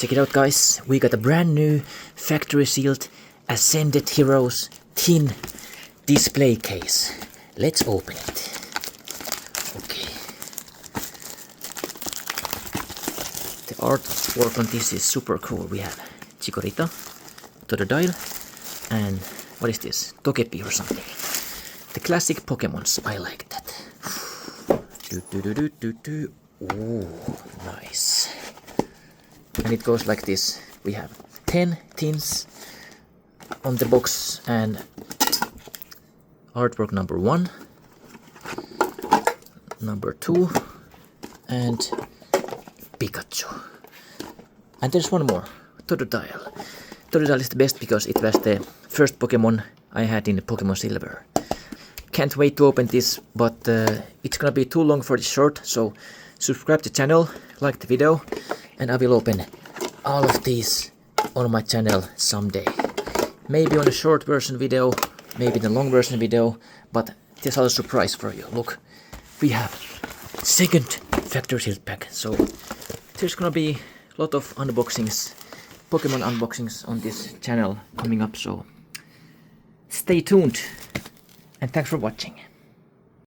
Check it out, guys. We got a brand new factory sealed Ascended Heroes tin display case. Let's open it. Okay. The artwork on this is super cool. We have Chikorita, Totodile, and what is this? Togepi or something. The classic Pokémons. I like that. Ooh, nice. And it goes like this. We have 10 tins on the box and artwork number 1, number 2, and Pikachu. And there's one more, Totodile. Totodile is the best because it was the first Pokemon I had in Pokemon Silver. Can't wait to open this, but it's gonna be too long for this short, so subscribe to the channel, like the video, and I will open all of these on my channel someday. Maybe on a short version video, maybe in a long version video, but there's a surprise for you. Look, we have second factory sealed pack, so there's gonna be a lot of unboxings, Pokemon unboxings on this channel coming up, so stay tuned and thanks for watching.